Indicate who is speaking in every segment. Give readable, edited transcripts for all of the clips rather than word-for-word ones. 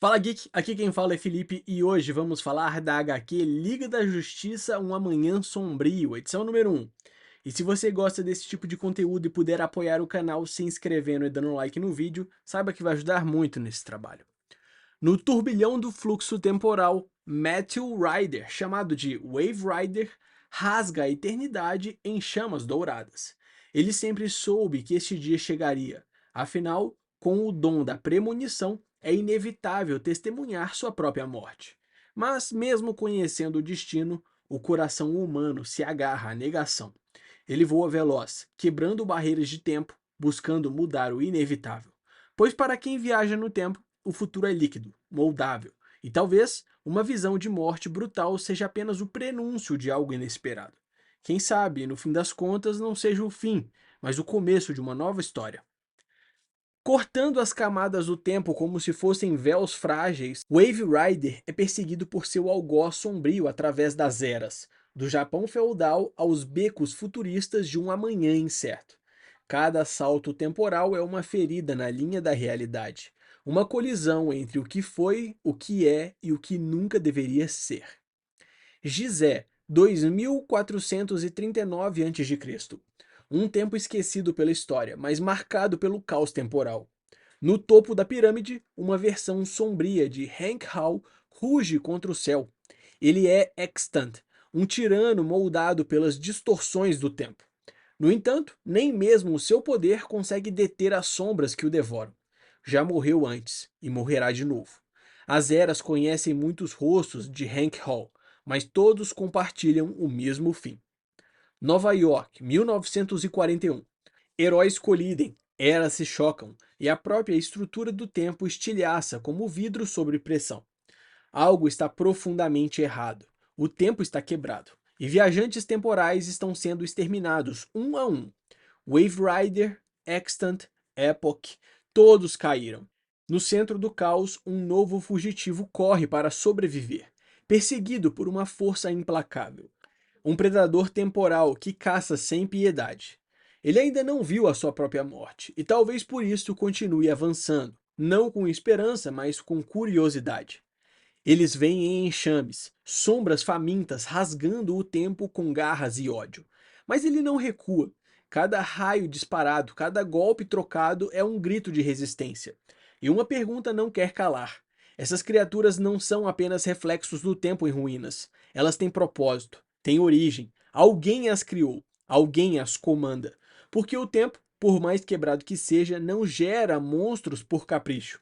Speaker 1: Fala Geek, aqui quem fala é Felipe e hoje vamos falar da HQ Liga da Justiça Um Amanhã Sombrio, edição número 1. E se você gosta desse tipo de conteúdo e puder apoiar o canal se inscrevendo e dando like no vídeo, saiba que vai ajudar muito nesse trabalho. No turbilhão do fluxo temporal, Matthew Ryder, chamado de Wave Rider, rasga a eternidade em chamas douradas. Ele sempre soube que este dia chegaria, afinal, com o dom da premonição, é inevitável testemunhar sua própria morte. Mas, mesmo conhecendo o destino, o coração humano se agarra à negação. Ele voa veloz, quebrando barreiras de tempo, buscando mudar o inevitável. Pois para quem viaja no tempo, o futuro é líquido, moldável, e talvez uma visão de morte brutal seja apenas o prenúncio de algo inesperado. Quem sabe, no fim das contas, não seja o fim, mas o começo de uma nova história. Cortando as camadas do tempo como se fossem véus frágeis, Wave Rider é perseguido por seu algoz sombrio através das eras, do Japão feudal aos becos futuristas de um amanhã incerto. Cada salto temporal é uma ferida na linha da realidade, uma colisão entre o que foi, o que é e o que nunca deveria ser. Gizé, 2439 a.C. Um tempo esquecido pela história, mas marcado pelo caos temporal. No topo da pirâmide, uma versão sombria de Hank Hall ruge contra o céu. Ele é Extant, um tirano moldado pelas distorções do tempo. No entanto, nem mesmo o seu poder consegue deter as sombras que o devoram. Já morreu antes e morrerá de novo. As eras conhecem muitos rostos de Hank Hall, mas todos compartilham o mesmo fim. Nova York, 1941. Heróis colidem, eras se chocam, e a própria estrutura do tempo estilhaça como vidro sob pressão. Algo está profundamente errado. O tempo está quebrado. E viajantes temporais estão sendo exterminados um a um. Wave Rider, Extant, Epoch, todos caíram. No centro do caos, um novo fugitivo corre para sobreviver, perseguido por uma força implacável. Um predador temporal que caça sem piedade. Ele ainda não viu a sua própria morte, e talvez por isso continue avançando, não com esperança, mas com curiosidade. Eles vêm em enxames, sombras famintas rasgando o tempo com garras e ódio. Mas ele não recua. Cada raio disparado, cada golpe trocado é um grito de resistência. E uma pergunta não quer calar. Essas criaturas não são apenas reflexos do tempo em ruínas. Elas têm propósito, têm origem. Alguém as criou, alguém as comanda. Porque o tempo, por mais quebrado que seja, não gera monstros por capricho.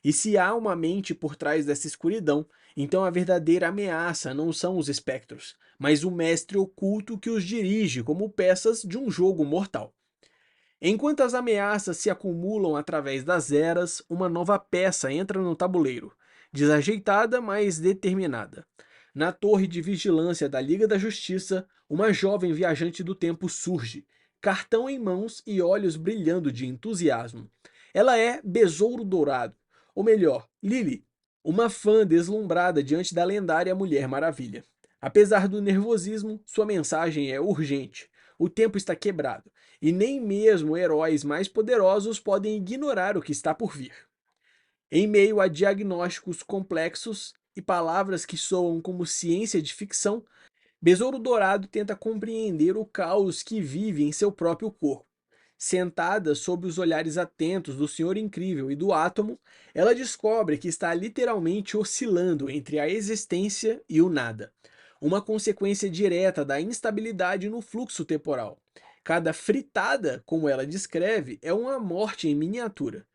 Speaker 1: E se há uma mente por trás dessa escuridão, então a verdadeira ameaça não são os espectros, mas o mestre oculto que os dirige como peças de um jogo mortal. Enquanto as ameaças se acumulam através das eras, uma nova peça entra no tabuleiro, desajeitada, mas determinada. Na torre de vigilância da Liga da Justiça, uma jovem viajante do tempo surge, cartão em mãos e olhos brilhando de entusiasmo. Ela é Besouro Dourado, ou melhor, Lily, uma fã deslumbrada diante da lendária Mulher Maravilha. Apesar do nervosismo, sua mensagem é urgente. O tempo está quebrado, e nem mesmo heróis mais poderosos podem ignorar o que está por vir. Em meio a diagnósticos complexos e palavras que soam como ciência de ficção, Besouro Dourado tenta compreender o caos que vive em seu próprio corpo. Sentada sob os olhares atentos do Senhor Incrível e do Átomo, ela descobre que está literalmente oscilando entre a existência e o nada, uma consequência direta da instabilidade no fluxo temporal. Cada fritada, como ela descreve, é uma morte em miniatura.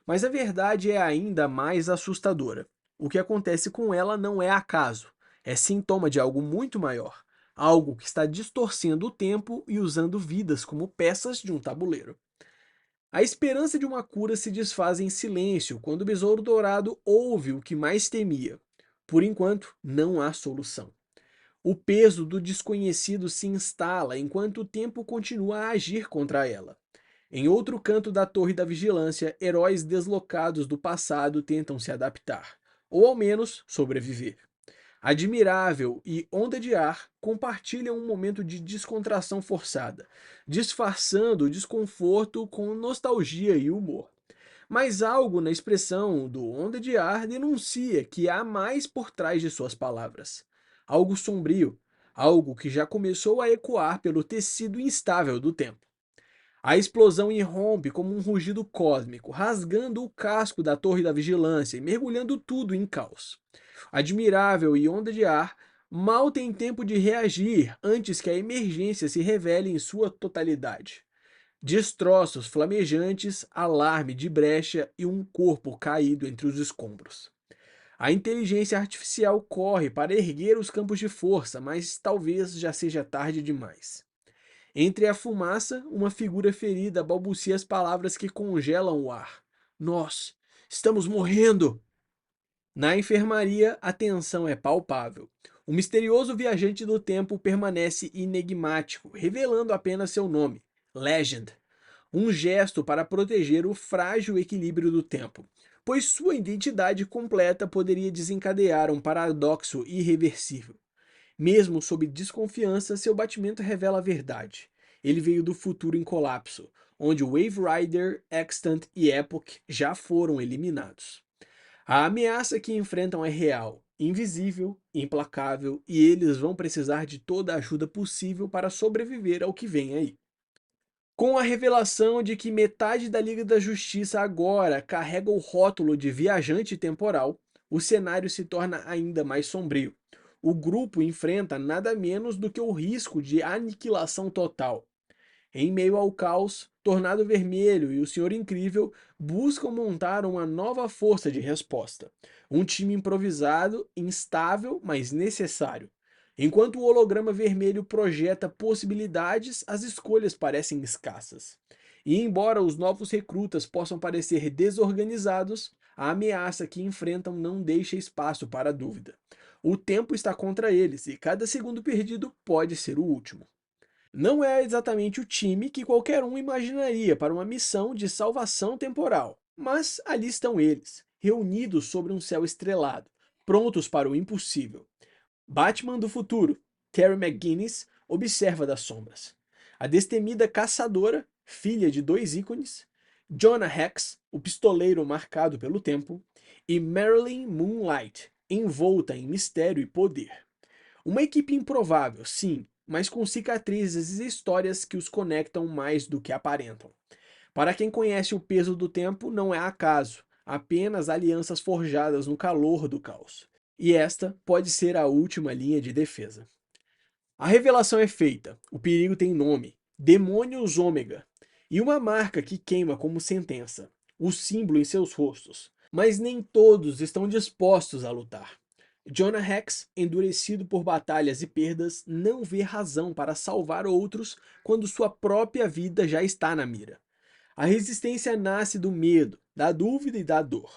Speaker 1: Mas a verdade é ainda mais assustadora. O que acontece com ela não é acaso, é sintoma de algo muito maior. Algo que está distorcendo o tempo e usando vidas como peças de um tabuleiro. A esperança de uma cura se desfaz em silêncio quando o Besouro Dourado ouve o que mais temia. Por enquanto, não há solução. O peso do desconhecido se instala enquanto o tempo continua a agir contra ela. Em outro canto da Torre da Vigilância, heróis deslocados do passado tentam se adaptar, ou ao menos sobreviver. Admirável e Onda de Ar compartilham um momento de descontração forçada, disfarçando o desconforto com nostalgia e humor. Mas algo na expressão do Onda de Ar denuncia que há mais por trás de suas palavras. Algo sombrio, algo que já começou a ecoar pelo tecido instável do tempo. A explosão irrompe como um rugido cósmico, rasgando o casco da Torre da Vigilância e mergulhando tudo em caos. Admirável e Onda de Ar mal tem tempo de reagir antes que a emergência se revele em sua totalidade. Destroços flamejantes, alarme de brecha e um corpo caído entre os escombros. A inteligência artificial corre para erguer os campos de força, mas talvez já seja tarde demais. Entre a fumaça, uma figura ferida balbucia as palavras que congelam o ar. Nós estamos morrendo! Na enfermaria, a tensão é palpável. O misterioso viajante do tempo permanece enigmático, revelando apenas seu nome, Legend, um gesto para proteger o frágil equilíbrio do tempo, pois sua identidade completa poderia desencadear um paradoxo irreversível. Mesmo sob desconfiança, seu batimento revela a verdade. Ele veio do futuro em colapso, onde Wave Rider, Extant e Epoch já foram eliminados. A ameaça que enfrentam é real, invisível, implacável, e eles vão precisar de toda a ajuda possível para sobreviver ao que vem aí. Com a revelação de que metade da Liga da Justiça agora carrega o rótulo de viajante temporal, o cenário se torna ainda mais sombrio. O grupo enfrenta nada menos do que o risco de aniquilação total. Em meio ao caos, Tornado Vermelho e o Senhor Incrível buscam montar uma nova força de resposta. Um time improvisado, instável, mas necessário. Enquanto o holograma vermelho projeta possibilidades, as escolhas parecem escassas. E embora os novos recrutas possam parecer desorganizados, a ameaça que enfrentam não deixa espaço para dúvida. O tempo está contra eles e cada segundo perdido pode ser o último. Não é exatamente o time que qualquer um imaginaria para uma missão de salvação temporal, mas ali estão eles, reunidos sobre um céu estrelado, prontos para o impossível. Batman do futuro, Terry McGinnis, observa das sombras. A destemida caçadora, filha de dois ícones, Jonah Hex, o pistoleiro marcado pelo tempo, e Marilyn Moonlight, envolta em mistério e poder. Uma equipe improvável, sim, mas com cicatrizes e histórias que os conectam mais do que aparentam. Para quem conhece o peso do tempo, não é acaso, apenas alianças forjadas no calor do caos. E esta pode ser a última linha de defesa. A revelação é feita, o perigo tem nome, Demônios Ômega, e uma marca que queima como sentença, o símbolo em seus rostos. Mas nem todos estão dispostos a lutar. Jonah Hex, endurecido por batalhas e perdas, não vê razão para salvar outros quando sua própria vida já está na mira. A resistência nasce do medo, da dúvida e da dor,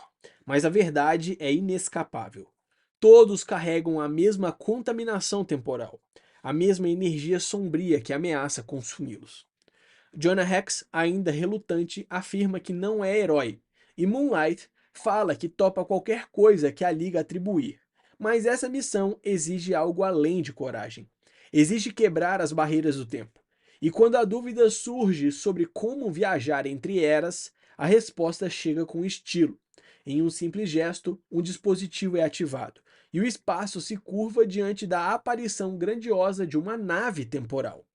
Speaker 1: mas a verdade é inescapável. Todos carregam a mesma contaminação temporal, a mesma energia sombria que ameaça consumi-los. Jonah Hex, ainda relutante, afirma que não é herói, e Moonlight fala que topa qualquer coisa que a Liga atribuir. Mas essa missão exige algo além de coragem. Exige quebrar as barreiras do tempo. E quando a dúvida surge sobre como viajar entre eras, a resposta chega com estilo. Em um simples gesto, um dispositivo é ativado, e o espaço se curva diante da aparição grandiosa de uma nave temporal.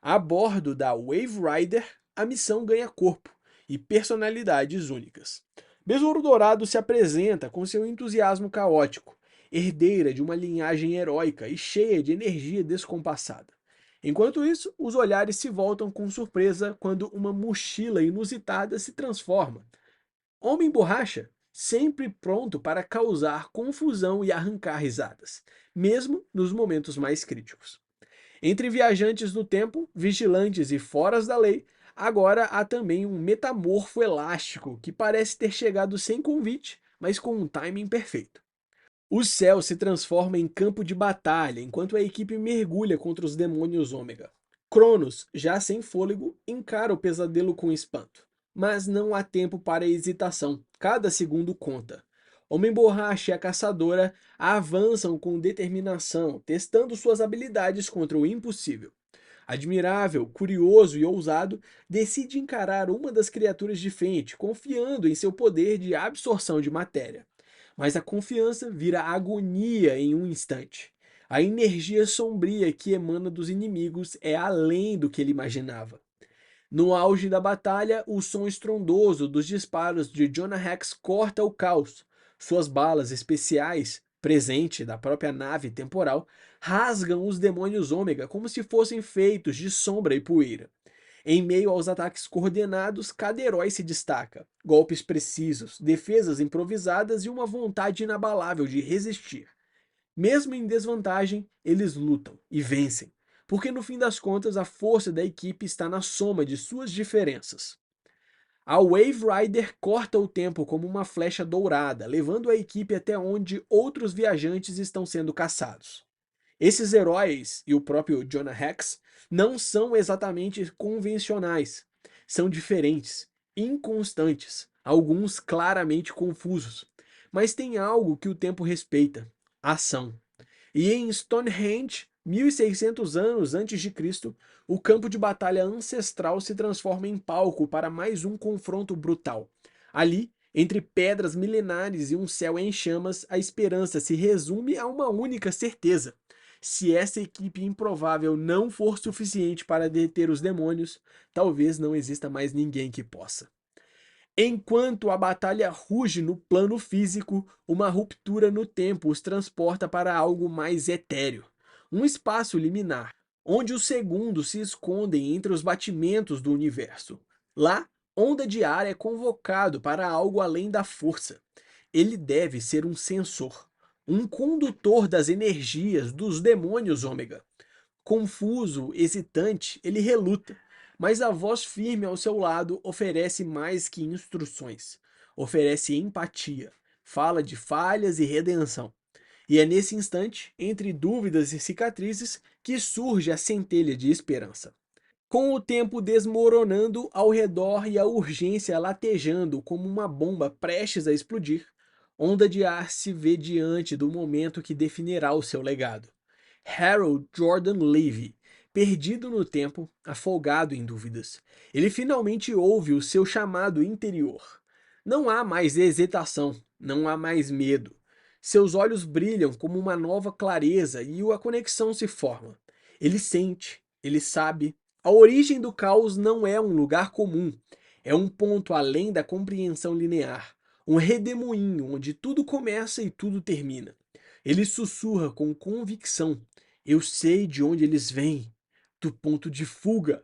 Speaker 1: A bordo da Wave Rider, a missão ganha corpo e personalidades únicas. Besouro Dourado se apresenta com seu entusiasmo caótico, herdeira de uma linhagem heróica e cheia de energia descompassada. Enquanto isso, os olhares se voltam com surpresa quando uma mochila inusitada se transforma. Homem Borracha, sempre pronto para causar confusão e arrancar risadas, mesmo nos momentos mais críticos. Entre viajantes do tempo, vigilantes e foras da lei, agora há também um metamorfo elástico que parece ter chegado sem convite, mas com um timing perfeito. O céu se transforma em campo de batalha enquanto a equipe mergulha contra os demônios Ômega. Cronos, já sem fôlego, encara o pesadelo com espanto. Mas não há tempo para hesitação, cada segundo conta. Homem-Borracha e a Caçadora avançam com determinação, testando suas habilidades contra o impossível. Admirável, curioso e ousado, decide encarar uma das criaturas de frente, confiando em seu poder de absorção de matéria. Mas a confiança vira agonia em um instante. A energia sombria que emana dos inimigos é além do que ele imaginava. No auge da batalha, o som estrondoso dos disparos de Jonah Hex corta o caos. Suas balas especiais, presente da própria nave temporal, rasgam os demônios Ômega como se fossem feitos de sombra e poeira. Em meio aos ataques coordenados, cada herói se destaca. Golpes precisos, defesas improvisadas e uma vontade inabalável de resistir. Mesmo em desvantagem, eles lutam e vencem, porque no fim das contas a força da equipe está na soma de suas diferenças. A Wave Rider corta o tempo como uma flecha dourada, levando a equipe até onde outros viajantes estão sendo caçados. Esses heróis e o próprio Jonah Hex não são exatamente convencionais, são diferentes, inconstantes, alguns claramente confusos, mas tem algo que o tempo respeita: ação. E em Stonehenge, 1600 anos antes de Cristo, o campo de batalha ancestral se transforma em palco para mais um confronto brutal. Ali, entre pedras milenares e um céu em chamas, a esperança se resume a uma única certeza: se essa equipe improvável não for suficiente para deter os demônios, talvez não exista mais ninguém que possa. Enquanto a batalha ruge no plano físico, uma ruptura no tempo os transporta para algo mais etéreo, um espaço liminar, onde os segundos se escondem entre os batimentos do universo. Lá, Onda de Ar é convocado para algo além da força. Ele deve ser um sensor, um condutor das energias dos demônios Ômega. Confuso, hesitante, ele reluta, mas a voz firme ao seu lado oferece mais que instruções, oferece empatia, fala de falhas e redenção. E é nesse instante, entre dúvidas e cicatrizes, que surge a centelha de esperança. Com o tempo desmoronando ao redor e a urgência latejando como uma bomba prestes a explodir, Onda de Ar se vê diante do momento que definirá o seu legado. Harold Jordan Levy, perdido no tempo, afogado em dúvidas. Ele finalmente ouve o seu chamado interior. Não há mais hesitação, não há mais medo. Seus olhos brilham como uma nova clareza e a conexão se forma. Ele sente, ele sabe. A origem do caos não é um lugar comum, é um ponto além da compreensão linear, um redemoinho onde tudo começa e tudo termina. Ele sussurra com convicção: eu sei de onde eles vêm, do ponto de fuga.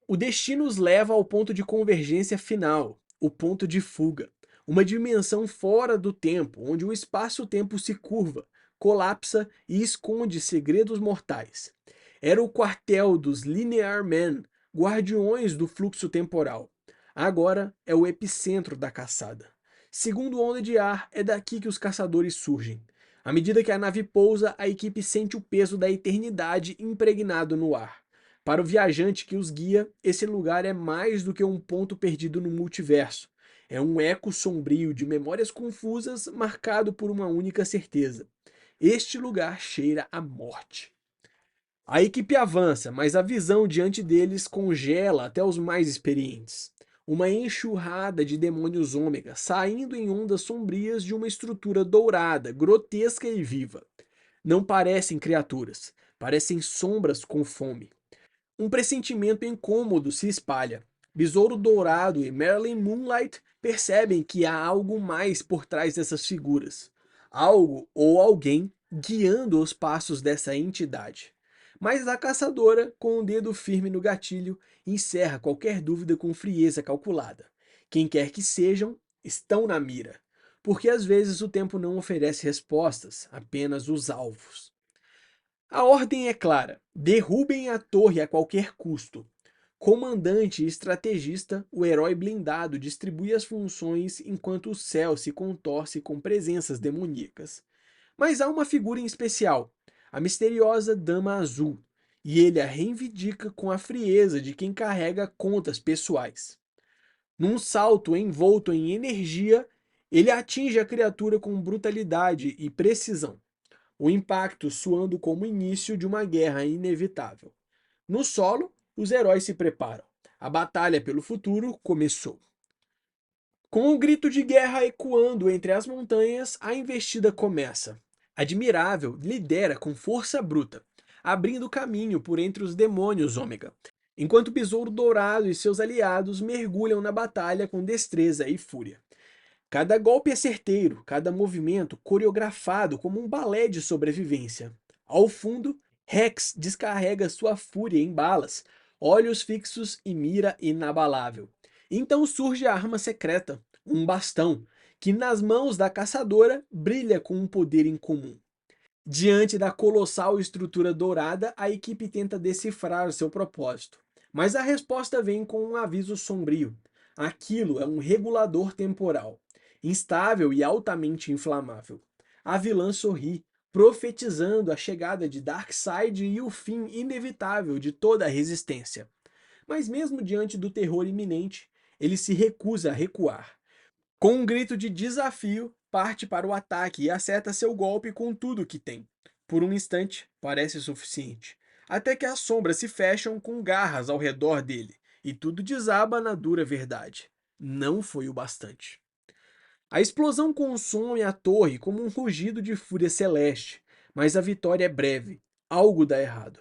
Speaker 1: O destino os leva ao ponto de convergência final, o ponto de fuga. Uma dimensão fora do tempo, onde o espaço-tempo se curva, colapsa e esconde segredos mortais. Era o quartel dos Linear Men, guardiões do fluxo temporal. Agora é o epicentro da caçada. Segundo Onda de Ar, é daqui que os caçadores surgem. À medida que a nave pousa, a equipe sente o peso da eternidade impregnado no ar. Para o viajante que os guia, esse lugar é mais do que um ponto perdido no multiverso. É um eco sombrio de memórias confusas marcado por uma única certeza: este lugar cheira a morte. A equipe avança, mas a visão diante deles congela até os mais experientes. Uma enxurrada de demônios ômega saindo em ondas sombrias de uma estrutura dourada, grotesca e viva. Não parecem criaturas, parecem sombras com fome. Um pressentimento incômodo se espalha. Besouro Dourado e Marilyn Moonlight percebem que há algo mais por trás dessas figuras. Algo ou alguém guiando os passos dessa entidade. Mas a caçadora, com o dedo firme no gatilho, encerra qualquer dúvida com frieza calculada. Quem quer que sejam, estão na mira. Porque às vezes o tempo não oferece respostas, apenas os alvos. A ordem é clara: derrubem a torre a qualquer custo. Comandante e estrategista, o herói blindado distribui as funções enquanto o céu se contorce com presenças demoníacas. Mas há uma figura em especial, a misteriosa Dama Azul, e ele a reivindica com a frieza de quem carrega contas pessoais. Num salto envolto em energia, ele atinge a criatura com brutalidade e precisão, o impacto soando como o início de uma guerra inevitável. No solo, os heróis se preparam. A batalha pelo futuro começou. Com o grito de guerra ecoando entre as montanhas, a investida começa. Admirável lidera com força bruta, abrindo caminho por entre os demônios Ômega, enquanto o Besouro Dourado e seus aliados mergulham na batalha com destreza e fúria. Cada golpe é certeiro, cada movimento coreografado como um balé de sobrevivência. Ao fundo, Rex descarrega sua fúria em balas, olhos fixos e mira inabalável. Então surge a arma secreta, um bastão, que nas mãos da caçadora brilha com um poder incomum. Diante da colossal estrutura dourada, a equipe tenta decifrar seu propósito. Mas a resposta vem com um aviso sombrio. Aquilo é um regulador temporal, instável e altamente inflamável. A vilã sorri, profetizando a chegada de Darkseid e o fim inevitável de toda a resistência. Mas mesmo diante do terror iminente, ele se recusa a recuar. Com um grito de desafio, parte para o ataque e acerta seu golpe com tudo que tem. Por um instante, parece suficiente, até que as sombras se fecham com garras ao redor dele, e tudo desaba na dura verdade. Não foi o bastante. A explosão consome a torre como um rugido de fúria celeste, mas a vitória é breve. Algo dá errado.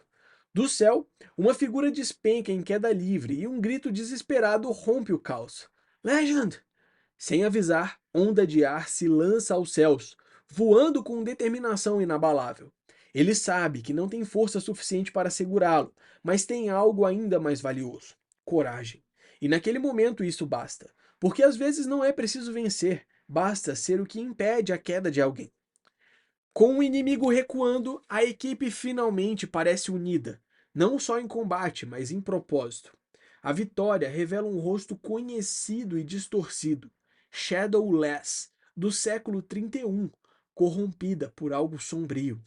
Speaker 1: Do céu, uma figura despenca em queda livre e um grito desesperado rompe o caos. Legend! Sem avisar, onda de ar se lança aos céus, voando com determinação inabalável. Ele sabe que não tem força suficiente para segurá-lo, mas tem algo ainda mais valioso: coragem. E naquele momento isso basta, porque às vezes não é preciso vencer, basta ser o que impede a queda de alguém. Com o inimigo recuando, a equipe finalmente parece unida, não só em combate, mas em propósito. A vitória revela um rosto conhecido e distorcido, Shadowless, do século 31, corrompida por algo sombrio.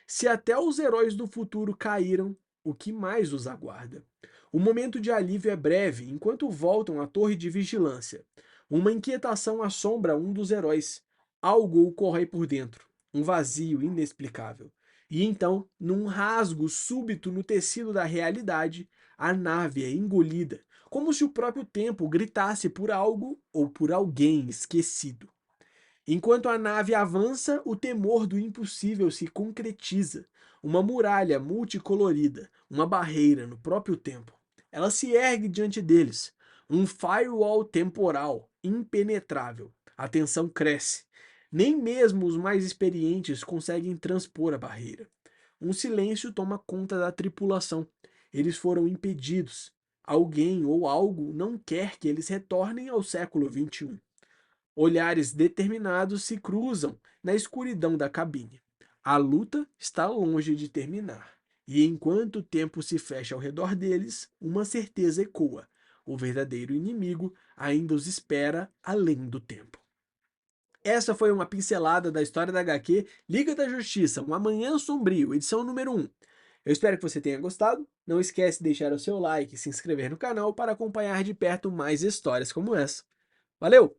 Speaker 1: Se até os heróis do futuro caíram, o que mais os aguarda? O momento de alívio é breve enquanto voltam à torre de vigilância. Uma inquietação assombra um dos heróis. Algo o corrói por dentro, um vazio inexplicável. E então, num rasgo súbito no tecido da realidade, a nave é engolida, como se o próprio tempo gritasse por algo ou por alguém esquecido. Enquanto a nave avança, o temor do impossível se concretiza. Uma muralha multicolorida, uma barreira no próprio tempo. Ela se ergue diante deles, um firewall temporal impenetrável. A tensão cresce. Nem mesmo os mais experientes conseguem transpor a barreira. Um silêncio toma conta da tripulação. Eles foram impedidos. Alguém ou algo não quer que eles retornem ao século XXI. Olhares determinados se cruzam na escuridão da cabine. A luta está longe de terminar. E enquanto o tempo se fecha ao redor deles, uma certeza ecoa: o verdadeiro inimigo ainda os espera além do tempo. Essa foi uma pincelada da história da HQ Liga da Justiça, um Amanhã Sombrio, edição número 1. Eu espero que você tenha gostado. Não esquece de deixar o seu like e se inscrever no canal para acompanhar de perto mais histórias como essa. Valeu!